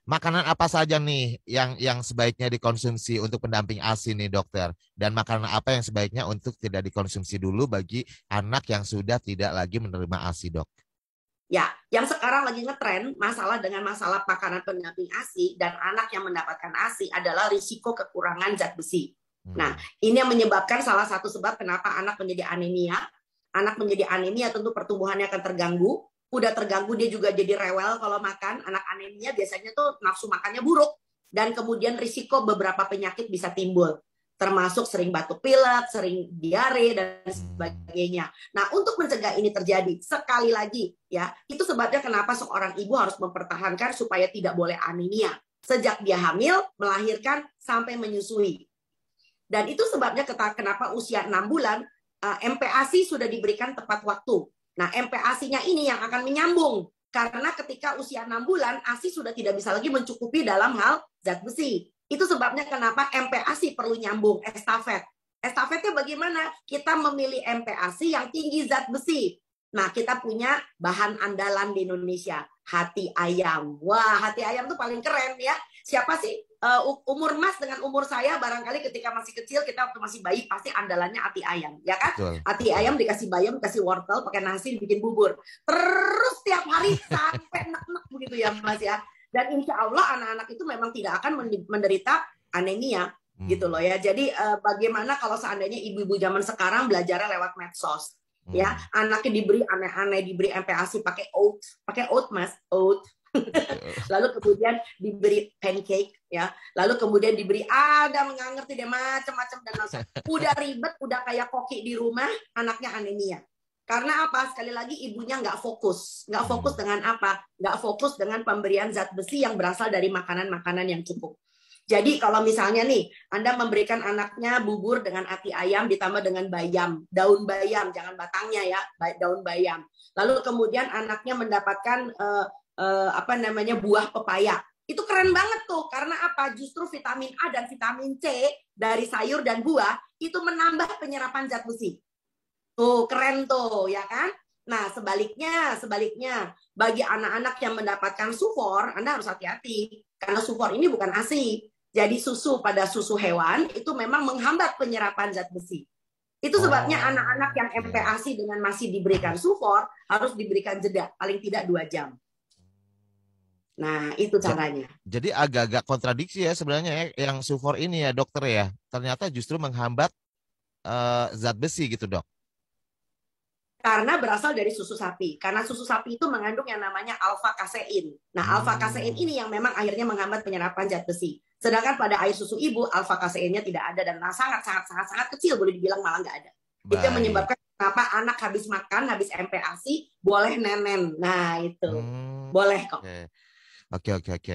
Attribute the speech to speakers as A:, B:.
A: Makanan apa saja nih yang sebaiknya dikonsumsi untuk pendamping ASI nih dokter? Dan makanan apa yang sebaiknya untuk tidak dikonsumsi dulu bagi anak yang sudah tidak lagi menerima ASI, dok?
B: Ya, yang sekarang lagi ngetren masalah dengan masalah makanan pendamping ASI dan anak yang mendapatkan ASI adalah risiko kekurangan zat besi. Nah,
A: Hmm.
B: ini yang menyebabkan salah satu sebab kenapa anak menjadi anemia. Anak menjadi anemia tentu pertumbuhannya akan terganggu. Udah terganggu dia juga jadi rewel kalau makan. Anak anemia biasanya tuh nafsu makannya buruk. Dan kemudian risiko beberapa penyakit bisa timbul. Termasuk sering batuk pilek, sering diare, dan
A: Hmm.
B: sebagainya. Nah, untuk mencegah ini terjadi, sekali lagi ya, itu sebabnya kenapa seorang ibu harus mempertahankan supaya tidak boleh anemia. Sejak dia hamil, melahirkan, sampai menyusui. Dan itu sebabnya kenapa usia 6 bulan MPASI sudah diberikan tepat waktu. Nah, MPASI-nya ini yang akan menyambung. Karena ketika usia 6 bulan, ASI sudah tidak bisa lagi mencukupi dalam hal zat besi. Itu sebabnya kenapa MPASI perlu nyambung, estafet. Estafetnya bagaimana? Kita memilih MPASI yang tinggi zat besi. Nah, kita punya bahan andalan di Indonesia, hati ayam. Wah, hati ayam tuh paling keren ya. Siapa sih umur Mas dengan umur saya barangkali ketika masih kecil kita waktu masih bayi pasti andalannya hati ayam, ya kan?
A: Betul,
B: Hati
A: betul.
B: ayam dikasih bayam, dikasih wortel, pakai nasi dibikin bubur. Terus tiap hari sampai enak-enak begitu ya Mas ya. Dan insya Allah anak-anak itu memang tidak akan menderita anemia gitu loh
A: Hmm.
B: ya. Jadi bagaimana kalau seandainya ibu-ibu zaman sekarang belajarnya lewat medsos, ya
A: Hmm.
B: anaknya diberi aneh-aneh, diberi MPASI pakai oat Mas, oat. Lalu kemudian diberi pancake ya, lalu kemudian diberi ada nggak ngerti deh macam-macam dan lain. Udah ribet, udah kayak koki di rumah, anaknya anemia. Karena apa? Sekali lagi ibunya nggak fokus
A: Hmm.
B: dengan apa? Nggak fokus dengan pemberian zat besi yang berasal dari makanan-makanan yang cukup. Jadi kalau misalnya nih, Anda memberikan anaknya bubur dengan ati ayam ditambah dengan bayam, daun bayam, jangan batangnya ya, daun bayam. Lalu kemudian anaknya mendapatkan apa namanya buah pepaya. Itu keren banget tuh karena apa? Justru vitamin A dan vitamin C dari sayur dan buah itu menambah penyerapan zat besi. Tuh keren tuh ya kan? Nah sebaliknya bagi anak-anak yang mendapatkan sufor, Anda harus hati-hati karena sufor ini bukan ASI. Jadi susu pada susu hewan itu memang menghambat penyerapan zat besi. Itu sebabnya anak-anak
A: Oh,
B: yang
A: oke.
B: MPASI dengan masih diberikan sufor harus diberikan jeda paling tidak 2 jam. Nah, itu
A: Ja-
B: caranya.
A: Jadi agak-agak kontradiksi ya sebenarnya ya, yang sufor ini ya dokter ya. Ternyata justru menghambat zat besi gitu dok.
B: Karena berasal dari susu sapi. Karena susu sapi itu mengandung yang namanya alfa kasein. Nah, alfa kasein
A: Hmm,
B: ini yang memang akhirnya menghambat penyerapan zat besi. Sedangkan pada air susu ibu, alfa kaseinnya tidak ada dan sangat kecil, boleh dibilang malah nggak ada. Itu yang
A: baik.
B: menyebabkan kenapa anak habis makan, habis MPASI, boleh nenen. Nah, itu.
A: Hmm,
B: Boleh kok.
A: oke, oke, oke, oke.